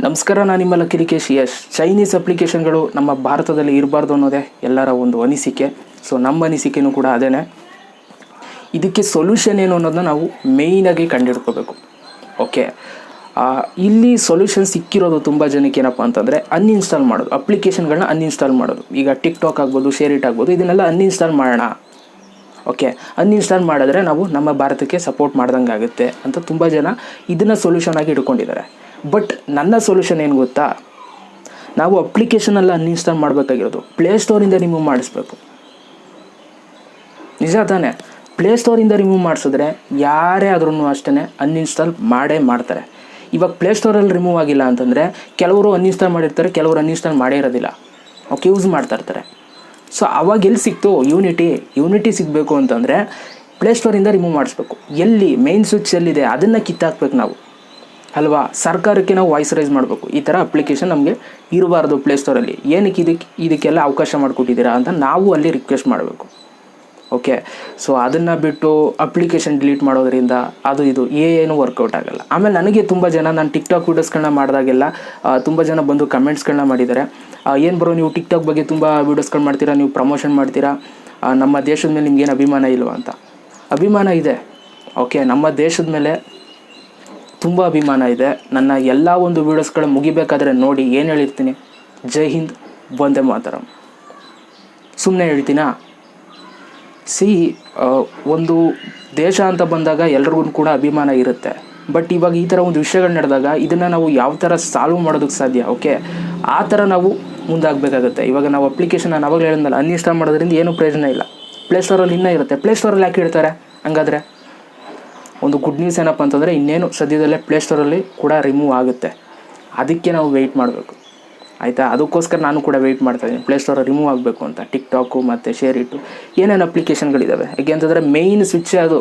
ನಮಸ್ಕಾರ, ನಾನು ನಿಮ್ಮ ಲಕ್ಕಿರಿಕೇಶ್ ಯಶ್. ಚೈನೀಸ್ ಅಪ್ಲಿಕೇಶನ್ಗಳು ನಮ್ಮ ಭಾರತದಲ್ಲಿ ಇರಬಾರ್ದು ಅನ್ನೋದೇ ಎಲ್ಲರ ಒಂದು ಅನಿಸಿಕೆ. ಸೊ ನಮ್ಮ ಅನಿಸಿಕೆನೂ ಕೂಡ ಅದೇನೆ. ಇದಕ್ಕೆ ಸೊಲ್ಯೂಷನ್ ಏನು ಅನ್ನೋದನ್ನ ನಾವು ಮೇಯ್ನಾಗಿ ಕಂಡುಹಿಡ್ಕೋಬೇಕು. ಓಕೆ, ಇಲ್ಲಿ ಸೊಲ್ಯೂಷನ್ ಸಿಕ್ಕಿರೋದು ತುಂಬ ಜನಕ್ಕೆ ಏನಪ್ಪ ಅಂತಂದರೆ ಅನ್ಇನ್ಸ್ಟಾಲ್ ಮಾಡೋದು, ಅಪ್ಲಿಕೇಶನ್ಗಳನ್ನ ಅನ್ಇನ್ಸ್ಟಾಲ್ ಮಾಡೋದು. ಈಗ ಟಿಕ್ಟಾಕ್ ಆಗ್ಬೋದು, ಶೇರ್ ಇಟ್ ಆಗ್ಬೋದು, ಇದನ್ನೆಲ್ಲ ಅನ್ಇನ್ಸ್ಟಾಲ್ ಮಾಡೋಣ. ಓಕೆ, ಅನ್ಇನ್ಸ್ಟಾಲ್ ಮಾಡಿದ್ರೆ ನಾವು ನಮ್ಮ ಭಾರತಕ್ಕೆ ಸಪೋರ್ಟ್ ಮಾಡ್ದಂಗೆ ಆಗುತ್ತೆ ಅಂತ ತುಂಬ ಜನ ಇದನ್ನು ಸೊಲ್ಯೂಷನ್ ಆಗಿ ಇಟ್ಕೊಂಡಿದ್ದಾರೆ. ಬಟ್ ನನ್ನ ಸೊಲ್ಯೂಷನ್ ಏನು ಗೊತ್ತಾ, ನಾವು ಅಪ್ಲಿಕೇಶನೆಲ್ಲ ಅನ್ಇನ್ಸ್ಟಾಲ್ ಮಾಡಬೇಕಾಗಿರೋದು ಪ್ಲೇಸ್ಟೋರಿಂದ ರಿಮೂವ್ ಮಾಡಿಸ್ಬೇಕು. ನಿಜ ತಾನೇ? ಪ್ಲೇಸ್ಟೋರಿಂದ ರಿಮೂವ್ ಮಾಡಿಸಿದ್ರೆ ಯಾರೇ ಆದ್ರೂ ಅಷ್ಟೇ ಅನ್ಇನ್ಸ್ಟಾಲ್ ಮಾಡೇ ಮಾಡ್ತಾರೆ. ಇವಾಗ ಪ್ಲೇಸ್ಟೋರಲ್ಲಿ ರಿಮೂವ್ ಆಗಿಲ್ಲ ಅಂತಂದರೆ ಕೆಲವರು ಅನ್ಇನ್ಸ್ಟಾಲ್ ಮಾಡಿರ್ತಾರೆ, ಕೆಲವರು ಅನ್ಇನ್ಸ್ಟಾಲ್ ಮಾಡೇ ಇರೋದಿಲ್ಲ. ಓಕೆ, ಯೂಸ್ ಮಾಡ್ತಾ ಇರ್ತಾರೆ. ಸೊ ಅವಾಗ ಎಲ್ಲಿ ಸಿಕ್ತು ಯೂನಿಟಿ ಸಿಗಬೇಕು ಅಂತಂದರೆ ಪ್ಲೇಸ್ಟೋರಿಂದ ರಿಮೂವ್ ಮಾಡಿಸ್ಬೇಕು. ಎಲ್ಲಿ ಮೇನ್ ಸ್ವಿಚ್ ಎಲ್ಲಿದೆ ಅದನ್ನು ಕಿತ್ತಾಕ್ಬೇಕು ನಾವು, ಅಲ್ವಾ? ಸರ್ಕಾರಕ್ಕೆ ನಾವು ವಾಯ್ಸ್ ರೈಸ್ ಮಾಡಬೇಕು, ಈ ಥರ ಅಪ್ಲಿಕೇಶನ್ ನಮಗೆ ಇರಬಾರ್ದು ಪ್ಲೇಸ್ಟೋರಲ್ಲಿ, ಏನಕ್ಕೆ ಇದಕ್ಕೆಲ್ಲ ಅವಕಾಶ ಮಾಡಿಕೊಟ್ಟಿದ್ದೀರಾ ಅಂತ ನಾವು ಅಲ್ಲಿ ರಿಕ್ವೆಸ್ಟ್ ಮಾಡಬೇಕು. ಓಕೆ, ಸೊ ಅದನ್ನು ಬಿಟ್ಟು ಅಪ್ಲಿಕೇಶನ್ ಡಿಲೀಟ್ ಮಾಡೋದ್ರಿಂದ ಅದು ಇದು ಏನೂ ವರ್ಕೌಟ್ ಆಗೋಲ್ಲ. ಆಮೇಲೆ ನನಗೆ ತುಂಬ ಜನ, ನಾನು ಟಿಕ್ಟಾಕ್ ವೀಡಿಯೋಸ್ಗಳನ್ನ ಮಾಡಿದಾಗೆಲ್ಲ ತುಂಬ ಜನ ಬಂದು ಕಮೆಂಟ್ಸ್ಗಳನ್ನ ಮಾಡಿದ್ದಾರೆ. ಏನು ಬ್ರೋ, ನೀವು ಟಿಕ್ಟಾಕ್ ಬಗ್ಗೆ ತುಂಬ ವೀಡಿಯೋಸ್ಗಳು ಮಾಡ್ತೀರಾ, ನೀವು ಪ್ರಮೋಷನ್ ಮಾಡ್ತೀರಾ, ನಮ್ಮ ದೇಶದ ಮೇಲೆ ನಿಮ್ಗೇನು ಅಭಿಮಾನ ಇಲ್ವಾ ಅಂತ. ಅಭಿಮಾನ ಇದೆ. ಓಕೆ, ನಮ್ಮ ದೇಶದ ಮೇಲೆ ತುಂಬ ಅಭಿಮಾನ ಇದೆ. ನನ್ನ ಎಲ್ಲ ಒಂದು ವೀಡಿಯೋಸ್ಗಳು ಮುಗಿಬೇಕಾದ್ರೆ ನೋಡಿ ಏನು ಹೇಳಿರ್ತೀನಿ, ಜೈ ಹಿಂದ್, ವಂದೇ ಮಾತರಂ. ಸುಮ್ಮನೆ ಹೇಳ್ತೀನಾ? ಒಂದು ದೇಶ ಅಂತ ಬಂದಾಗ ಎಲ್ರಿಗೂ ಕೂಡ ಅಭಿಮಾನ ಇರುತ್ತೆ. ಬಟ್ ಇವಾಗ ಈ ಥರ ಒಂದು ವಿಷಯಗಳು ನಡೆದಾಗ ಇದನ್ನು ನಾವು ಯಾವ ಥರ ಸಾಲ್ವ್ ಮಾಡೋದಕ್ಕೆ ಸಾಧ್ಯ? ಓಕೆ, ಆ ಥರ ನಾವು ಮುಂದಾಗಬೇಕಾಗುತ್ತೆ. ಇವಾಗ ನಾವು ಅಪ್ಲಿಕೇಶನ್, ನಾನು ಅವಾಗಲೇ ಹೇಳಿದ್ನಲ್ಲ, ಅನ್ಇನ್ಸ್ಟಾಲ್ ಮಾಡೋದ್ರಿಂದ ಏನೂ ಪ್ರಯೋಜನ ಇಲ್ಲ. ಪ್ಲೇಸ್ಟೋರಲ್ಲಿ ಇನ್ನೂ ಇರುತ್ತೆ. ಪ್ಲೇಸ್ಟೋರಲ್ಲಿ ಯಾಕೆ ಇಡ್ತಾರೆ ಹಂಗಾದರೆ? ಒಂದು ಗುಡ್ ನ್ಯೂಸ್ ಏನಪ್ಪ ಅಂತಂದರೆ ಇನ್ನೇನು ಸದ್ಯದಲ್ಲೇ ಪ್ಲೇಸ್ಟೋರಲ್ಲಿ ಕೂಡ ರಿಮೂವ್ ಆಗುತ್ತೆ. ಅದಕ್ಕೆ ನಾವು ವೆಯ್ಟ್ ಮಾಡಬೇಕು, ಆಯಿತಾ? ಅದಕ್ಕೋಸ್ಕರ ನಾನು ಕೂಡ ವೆಯ್ಟ್ ಮಾಡ್ತಾಯಿದ್ದೀನಿ ಪ್ಲೇಸ್ಟೋರಲ್ಲಿ ರಿಮೂವ್ ಆಗಬೇಕು ಅಂತ. ಟಿಕ್ಟಾಕು ಮತ್ತು ಶೇರ್ ಇಟ್ಟು ಏನೇನು ಅಪ್ಲಿಕೇಶನ್ಗಳಿದ್ದಾವೆ. ಯಾಕೆ ಅಂತಂದರೆ ಮೇಯ್ನ್ ಸ್ವಿಚ್ಚೇ ಅದು.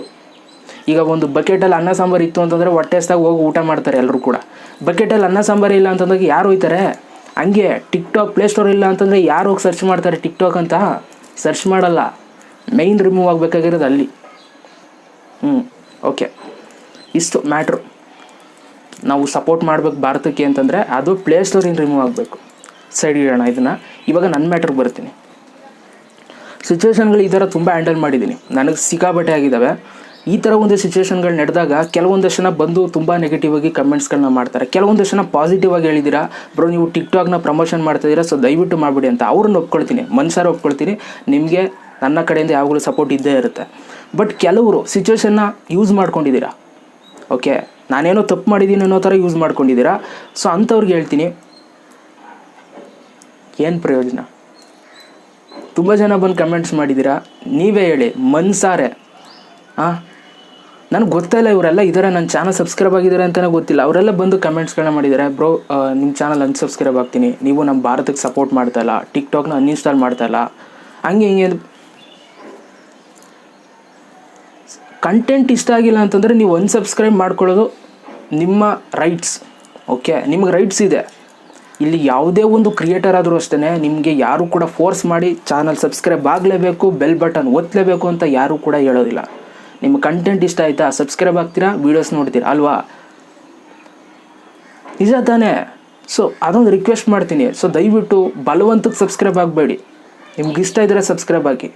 ಈಗ ಒಂದು ಬಕೆಟಲ್ಲಿ ಅನ್ನ ಸಾಂಬಾರು ಇತ್ತು ಅಂತಂದರೆ ಹೊಟ್ಟೆಸ್ದಾಗ ಹೋಗಿ ಊಟ ಮಾಡ್ತಾರೆ ಎಲ್ಲರೂ ಕೂಡ. ಬಕೆಟಲ್ಲಿ ಅನ್ನ ಸಾಂಬಾರು ಇಲ್ಲ ಅಂತಂದಾಗ ಯಾರು ಹೋಯ್ತಾರೆ? ಹಂಗೆ ಟಿಕ್ಟಾಕ್ ಪ್ಲೇಸ್ಟೋರ್ ಇಲ್ಲ ಅಂತಂದರೆ ಯಾರು ಹೋಗಿ ಸರ್ಚ್ ಮಾಡ್ತಾರೆ ಟಿಕ್ಟಾಕ್ ಅಂತ? ಸರ್ಚ್ ಮಾಡಲ್ಲ. ಮೇಯ್ನ್ ರಿಮೂವ್ ಆಗಬೇಕಾಗಿರೋದು ಅಲ್ಲಿ. ಓಕೆ, ಇಷ್ಟು ಮ್ಯಾಟ್ರು. ನಾವು ಸಪೋರ್ಟ್ ಮಾಡಬೇಕು ಭಾರತಕ್ಕೆ ಅಂತಂದರೆ ಅದು ಪ್ಲೇಸ್ಟೋರಿಂದ ರಿಮೂವ್ ಆಗಬೇಕು. ಸೈಡ್ ಇಡೋಣ ಇದನ್ನು. ಇವಾಗ ನನ್ನ ಮ್ಯಾಟ್ರಿಗೆ ಬರ್ತೀನಿ. ಸಿಚುವೇಷನ್ಗಳು ಈ ಥರ ತುಂಬ ಹ್ಯಾಂಡಲ್ ಮಾಡಿದ್ದೀನಿ, ನನಗೆ ಸಿಕ್ಕಾಬಟ್ಟೆ ಆಗಿದ್ದಾವೆ. ಈ ಥರ ಒಂದು ಸಿಚುವೇಷನ್ಗಳು ನಡೆದಾಗ ಕೆಲವೊಂದಷ್ಟು ಜನ ಬಂದು ತುಂಬ ನೆಗೆಟಿವ್ ಆಗಿ ಕಮೆಂಟ್ಸ್ಗಳನ್ನ ಮಾಡ್ತಾರೆ. ಕೆಲವೊಂದಷ್ಟು ಜನ ಪಾಸಿಟಿವ್ ಆಗಿ ಹೇಳಿದ್ದೀರಾ, ಬ್ರೋ ನೀವು ಟಿಕ್ಟಾಕ್ನ ಪ್ರಮೋಷನ್ ಮಾಡ್ತಾಯಿದ್ದೀರಾ, ಸೊ ದಯವಿಟ್ಟು ಮಾಡಿಬಿಡಿ ಅಂತ. ಅವ್ರನ್ನ ಒಪ್ಕೊಳ್ತೀನಿ, ಮನ್ಸಾರ ಒಪ್ಕೊಳ್ತೀನಿ. ನಿಮಗೆ ನನ್ನ ಕಡೆಯಿಂದ ಯಾವಾಗಲೂ ಸಪೋರ್ಟ್ ಇದ್ದೇ ಇರುತ್ತೆ. ಬಟ್ ಕೆಲವರು ಸಿಚುವೇಷನ್ನ ಯೂಸ್ ಮಾಡ್ಕೊಂಡಿದ್ದೀರಾ. ಓಕೆ, ನಾನೇನೋ ತಪ್ಪು ಮಾಡಿದ್ದೀನಿ ಅನ್ನೋ ಥರ ಯೂಸ್ ಮಾಡ್ಕೊಂಡಿದ್ದೀರಾ. ಸೊ ಅಂಥವ್ರಿಗೆ ಹೇಳ್ತೀನಿ, ಏನು ಪ್ರಯೋಜನ? ತುಂಬ ಜನ ಬಂದು ಕಮೆಂಟ್ಸ್ ಮಾಡಿದ್ದೀರಾ, ನೀವೇ ಹೇಳಿ ಮನ್ಸಾರೆ. ನನಗೆ ಗೊತ್ತಿಲ್ಲ ಇವರೆಲ್ಲ ಇದ್ದಾರೆ, ನನ್ನ ಚಾನಲ್ ಸಬ್ಸ್ಕ್ರೈಬ್ ಆಗಿದ್ದಾರೆ ಅಂತಲೇ ಗೊತ್ತಿಲ್ಲ. ಅವರೆಲ್ಲ ಬಂದು ಕಮೆಂಟ್ಸ್ಗಳನ್ನ ಮಾಡಿದ್ದಾರೆ, ಬ್ರೋ ನಿಮ್ಮ ಚಾನಲ್ ಅನ್ಸಬ್ಸ್ಕ್ರೈಬ್ ಆಗ್ತೀನಿ, ನೀವು ನಮ್ಮ ಭಾರತಕ್ಕೆ ಸಪೋರ್ಟ್ ಮಾಡ್ತಾಯಿಲ್ಲ, ಟಿಕ್ಟಾಕ್ನ ಅನ್ಇನ್ಸ್ಟಾಲ್ ಮಾಡ್ತಾಯಿಲ್ಲ, ಹಂಗೆ ಹಿಂಗೆ. ಕಂಟೆಂಟ್ ಇಷ್ಟ ಆಗಿಲ್ಲ ಅಂತಂದರೆ ನೀವು ಅನ್ಸಬ್ಸ್ಕ್ರೈಬ್ ಮಾಡ್ಕೊಳ್ಳೋದು ನಿಮ್ಮ ರೈಟ್ಸ್. ಓಕೆ, ನಿಮಗೆ ರೈಟ್ಸ್ ಇದೆ. ಇಲ್ಲಿ ಯಾವುದೇ ಒಂದು ಕ್ರಿಯೇಟರ್ ಆದರೂ ಅಷ್ಟೇ, ನಿಮಗೆ ಯಾರು ಕೂಡ ಫೋರ್ಸ್ ಮಾಡಿ ಚಾನಲ್ ಸಬ್ಸ್ಕ್ರೈಬ್ ಆಗಲೇಬೇಕು, ಬೆಲ್ ಬಟನ್ ಒತ್ತಲೇಬೇಕು ಅಂತ ಯಾರೂ ಕೂಡ ಹೇಳೋದಿಲ್ಲ. ನಿಮ್ಮ ಕಂಟೆಂಟ್ ಇಷ್ಟ ಆಯಿತಾ, ಸಬ್ಸ್ಕ್ರೈಬ್ ಆಗ್ತೀರಾ, ವೀಡಿಯೋಸ್ ನೋಡ್ತೀರಾ, ಅಲ್ವಾ? ನಿಜ ತಾನೇ? ಸೊ ಅದೊಂದು ರಿಕ್ವೆಸ್ಟ್ ಮಾಡ್ತೀನಿ. ಸೊ ದಯವಿಟ್ಟು ಬಲವಂತಕ್ಕೆ ಸಬ್ಸ್ಕ್ರೈಬ್ ಆಗಬೇಡಿ. ನಿಮ್ಗೆ ಇಷ್ಟ ಇದ್ದರೆ ಸಬ್ಸ್ಕ್ರೈಬ್ ಆಗಿ.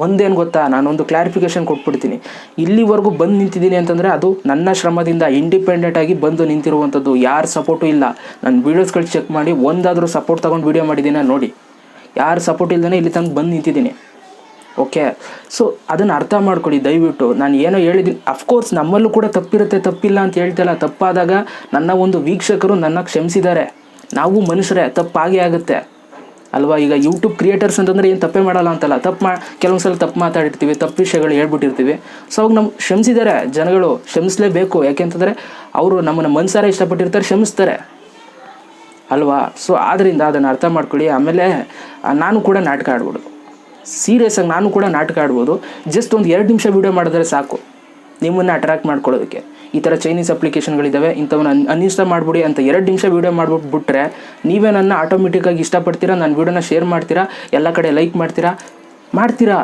ಒಂದೇನು ಗೊತ್ತಾ, ನಾನೊಂದು ಕ್ಲಾರಿಫಿಕೇಷನ್ ಕೊಟ್ಬಿಡ್ತೀನಿ. ಇಲ್ಲಿವರೆಗೂ ಬಂದು ನಿಂತಿದ್ದೀನಿ ಅಂತಂದರೆ ಅದು ನನ್ನ ಶ್ರಮದಿಂದ ಇಂಡಿಪೆಂಡೆಂಟಾಗಿ ಬಂದು ನಿಂತಿರುವಂಥದ್ದು. ಯಾರು ಸಪೋರ್ಟು ಇಲ್ಲ. ನನ್ನ ವೀಡಿಯೋಸ್ಗಳು ಚೆಕ್ ಮಾಡಿ, ಒಂದಾದರೂ ಸಪೋರ್ಟ್ ತೊಗೊಂಡು ವೀಡಿಯೋ ಮಾಡಿದ್ದೀನಿ ನೋಡಿ. ಯಾರು ಸಪೋರ್ಟ್ ಇಲ್ಲದೇ ಇಲ್ಲಿ ತನಕ ಬಂದು ನಿಂತಿದ್ದೀನಿ. ಓಕೆ, ಸೊ ಅದನ್ನು ಅರ್ಥ ಮಾಡ್ಕೊಳ್ಳಿ ದಯವಿಟ್ಟು. ನಾನು ಏನೋ ಹೇಳಿದ್ದೀನಿ, ಅಫ್ಕೋರ್ಸ್ ನಮ್ಮಲ್ಲೂ ಕೂಡ ತಪ್ಪಿರುತ್ತೆ, ತಪ್ಪಿಲ್ಲ ಅಂತ ಹೇಳ್ತಿಲ್ಲ. ತಪ್ಪಾದಾಗ ನನ್ನ ಒಂದು ವೀಕ್ಷಕರು ನನ್ನ ಕ್ಷಮಿಸಿದ್ದಾರೆ. ನಾವು ಮನುಷ್ಯರೇ, ತಪ್ಪಾಗೇ ಆಗುತ್ತೆ ಅಲ್ವಾ? ಈಗ ಯೂಟ್ಯೂಬ್ ಕ್ರಿಯೇಟರ್ಸ್ ಅಂತಂದರೆ ಏನು ತಪ್ಪೇ ಮಾಡಲ್ಲ ಅಂತಲ್ಲ, ಕೆಲವೊಂದು ಸಲ ತಪ್ಪು ಮಾತಾಡಿರ್ತೀವಿ, ತಪ್ಪು ವಿಷಯಗಳು ಹೇಳ್ಬಿಟ್ಟಿರ್ತೀವಿ. ಸೊ ಅವಾಗ ನಮ್ಮ ಕ್ಷಮಿಸಿದ್ದಾರೆ ಜನಗಳು, ಕ್ಷಮಿಸಲೇಬೇಕು. ಯಾಕೆಂತಂದರೆ ಅವರು ನಮ್ಮನ್ನು ಮನಸಾರ ಇಷ್ಟಪಟ್ಟಿರ್ತಾರೆ, ಕ್ಷಮಿಸ್ತಾರೆ ಅಲ್ವಾ? ಸೊ ಆದ್ದರಿಂದ ಅದನ್ನು ಅರ್ಥ ಮಾಡ್ಕೊಳ್ಳಿ. ಆಮೇಲೆ ನಾನು ಕೂಡ ನಾಟಕ ಆಡ್ಬೋದು, ಸೀರಿಯಸ್ ಆಗಿ ನಾನು ಕೂಡ ನಾಟಕ ಆಡ್ಬೋದು. ಜಸ್ಟ್ ಒಂದು 2 ನಿಮಿಷ ವೀಡಿಯೋ ಮಾಡಿದ್ರೆ ಸಾಕು ನಿಮ್ಮನ್ನು ಅಟ್ರಾಕ್ಟ್ ಮಾಡ್ಕೊಳ್ಳೋದಕ್ಕೆ. ಈ ಥರ ಚೈನೀಸ್ ಅಪ್ಲಿಕೇಶನ್ಗಳಿದ್ದಾವೆ, ಇಂಥವನ್ನ ಅನ್ಇನ್ಸ್ಟಾಲ್ ಮಾಡಿಬಿಡಿ ಅಂತ 2 ನಿಮಿಷ ವೀಡಿಯೋ ಮಾಡಿಬಿಟ್ಬಿಟ್ರೆ ನೀವೇ ನನ್ನ ಆಟೋಮೆಟಿಕ್ಕಾಗಿ ಇಷ್ಟಪಡ್ತೀರಾ, ನನ್ನ ವೀಡಿಯೋನ ಶೇರ್ ಮಾಡ್ತೀರಾ, ಎಲ್ಲ ಕಡೆ ಲೈಕ್ ಮಾಡ್ತೀರಾ.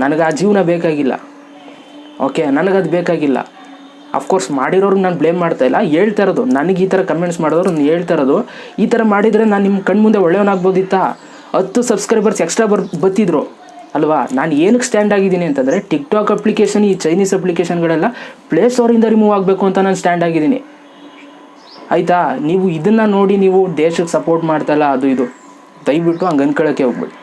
ನನಗೆ ಆ ಜೀವನ ಬೇಕಾಗಿಲ್ಲ. ಓಕೆ, ನನಗದು ಬೇಕಾಗಿಲ್ಲ. ಅಫ್ಕೋರ್ಸ್ ಮಾಡಿರೋರ್ಗೆ ನಾನು ಬ್ಲೇಮ್ ಮಾಡ್ತಾಯಿಲ್ಲ, ಹೇಳ್ತಾ ಇರೋದು ನನಗೆ ಈ ಥರ ಕಮೆಂಟ್ಸ್ ಮಾಡಿದವ್ರು ನಾನು ಹೇಳ್ತಾ ಇರೋದು, ಈ ಥರ ಮಾಡಿದರೆ ನಾನು ನಿಮ್ಮ ಕಣ್ಮುಂದೆ ಒಳ್ಳೆಯವನಾಗ್ಬೋದಿತ್ತಾ, 10 ಸಬ್ಸ್ಕ್ರೈಬರ್ಸ್ ಎಕ್ಸ್ಟ್ರಾ ಬತ್ತಿದ್ರು ಅಲ್ವಾ. ನಾನು ಏನಕ್ಕೆ ಸ್ಟ್ಯಾಂಡ್ ಆಗಿದ್ದೀನಿ ಅಂತಂದರೆ ಟಿಕ್ಟಾಕ್ ಅಪ್ಲಿಕೇಶನ್, ಈ ಚೈನೀಸ್ ಅಪ್ಲಿಕೇಶನ್ಗಳೆಲ್ಲ ಪ್ಲೇಸ್ಟೋರಿಂದ ರಿಮೂವ್ ಆಗಬೇಕು ಅಂತ ನಾನು ಸ್ಟ್ಯಾಂಡ್ ಆಗಿದ್ದೀನಿ ಆಯಿತಾ. ನೀವು ಇದನ್ನು ನೋಡಿ ನೀವು ದೇಶಕ್ಕೆ ಸಪೋರ್ಟ್ ಮಾಡ್ತಾಯಿಲ್ಲ ಅದು ಇದು, ದಯವಿಟ್ಟು ಹಂಗೆ ಅನ್ಕೊಳ್ಳೋಕ್ಕೆ ಹೋಗ್ಬೇಡಿ.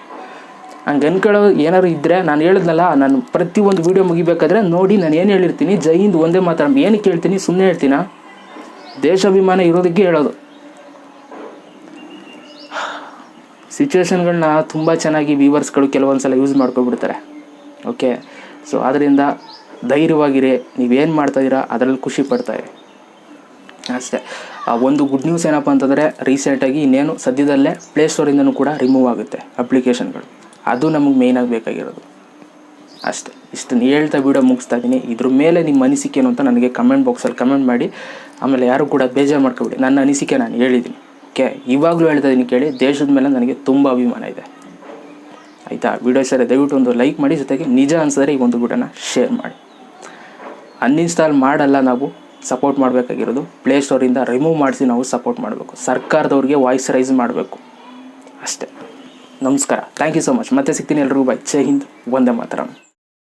ಹಂಗೆ ಅನ್ಕೊಳ್ಳೋ ಏನಾದ್ರು ಇದ್ದರೆ ನಾನು ಹೇಳಿದ್ನಲ್ಲ, ನಾನು ಪ್ರತಿಯೊಂದು ವೀಡಿಯೋ ಮುಗಿಬೇಕಾದ್ರೆ ನೋಡಿ ನಾನು ಏನು ಹೇಳಿರ್ತೀನಿ, ಜೈ ಹಿಂದ್ ಒಂದೇ ಮಾತಾಡ, ಏನಕ್ಕೆ ಹೇಳ್ತೀನಿ, ಸುಮ್ಮನೆ ಹೇಳ್ತೀನ, ದೇಶಾಭಿಮಾನ ಇರೋದಕ್ಕೆ ಹೇಳೋದು. ಸಿಚುವೇಶನ್ಗಳನ್ನ ತುಂಬ ಚೆನ್ನಾಗಿ ವ್ಯೂವರ್ಸ್ಗಳು ಕೆಲವೊಂದು ಸಲ ಯೂಸ್ ಮಾಡ್ಕೊಬಿಡ್ತಾರೆ. ಓಕೆ, ಸೊ ಆದ್ದರಿಂದ ಧೈರ್ಯವಾಗಿರಿ, ನೀವೇನು ಮಾಡ್ತಾಯಿದ್ದೀರಾ ಅದರಲ್ಲಿ ಖುಷಿ ಪಡ್ತಾಯಿರಿ ಅಷ್ಟೇ. ಒಂದು ಗುಡ್ ನ್ಯೂಸ್ ಏನಪ್ಪ ಅಂತಂದರೆ ರೀಸೆಂಟಾಗಿ ಇನ್ನೇನು ಸದ್ಯದಲ್ಲೇ ಪ್ಲೇಸ್ಟೋರಿಂದನೂ ಕೂಡ ರಿಮೂವ್ ಆಗುತ್ತೆ ಅಪ್ಲಿಕೇಶನ್ಗಳು, ಅದು ನಮಗೆ ಮೇಯ್ನಾಗಿ ಬೇಕಾಗಿರೋದು ಅಷ್ಟೇ. ಇಷ್ಟನ್ನು ಹೇಳ್ತಾ ವೀಡಿಯೋ ಮುಗಿಸ್ತಾ ಇದ್ದೀನಿ. ಇದ್ರ ಮೇಲೆ ನಿಮ್ಮ ಅನಿಸಿಕೆ ಏನು ಅಂತ ನನಗೆ ಕಮೆಂಟ್ ಬಾಕ್ಸಲ್ಲಿ ಕಮೆಂಟ್ ಮಾಡಿ. ಆಮೇಲೆ ಯಾರು ಕೂಡ ಬೇಜಾರು ಮಾಡ್ಕೊಬಿಡಿ, ನನ್ನ ಅನಿಸಿಕೆ ನಾನು ಹೇಳಿದ್ದೀನಿ. ಓಕೆ, ಇವಾಗಲೂ ಹೇಳ್ತಾ ಇದ್ದೀನಿ ಕೇಳಿ, ದೇಶದ ಮೇಲೆ ನನಗೆ ತುಂಬ ಅಭಿಮಾನ ಇದೆ ಆಯಿತಾ. ವೀಡಿಯೋ ಸರಿ ದಯವಿಟ್ಟು ಒಂದು ಲೈಕ್ ಮಾಡಿ, ಜೊತೆಗೆ ನಿಜ ಅನಿಸಿದ್ರೆ ಈ ಒಂದು ವೀಡಿಯೋನ ಶೇರ್ ಮಾಡಿ. ಅನ್ಇನ್ಸ್ಟಾಲ್ ಮಾಡಲ್ಲ, ನಾವು ಸಪೋರ್ಟ್ ಮಾಡಬೇಕಾಗಿರೋದು ಪ್ಲೇಸ್ಟೋರಿಂದ ರಿಮೂವ್ ಮಾಡಿಸಿ ನಾವು ಸಪೋರ್ಟ್ ಮಾಡಬೇಕು, ಸರ್ಕಾರದವ್ರಿಗೆ ವಾಯ್ಸ್ ರೈಸ್ ಮಾಡಬೇಕು ಅಷ್ಟೇ. ನಮಸ್ಕಾರ, ಥ್ಯಾಂಕ್ ಯು ಸೊ ಮಚ್. ಮತ್ತೆ ಸಿಗ್ತೀನಿ ಎಲ್ರಿಗೂ. ಬೈ, ಜೈ ಹಿಂದ್, ವಂದೇ ಮಾತರಂ.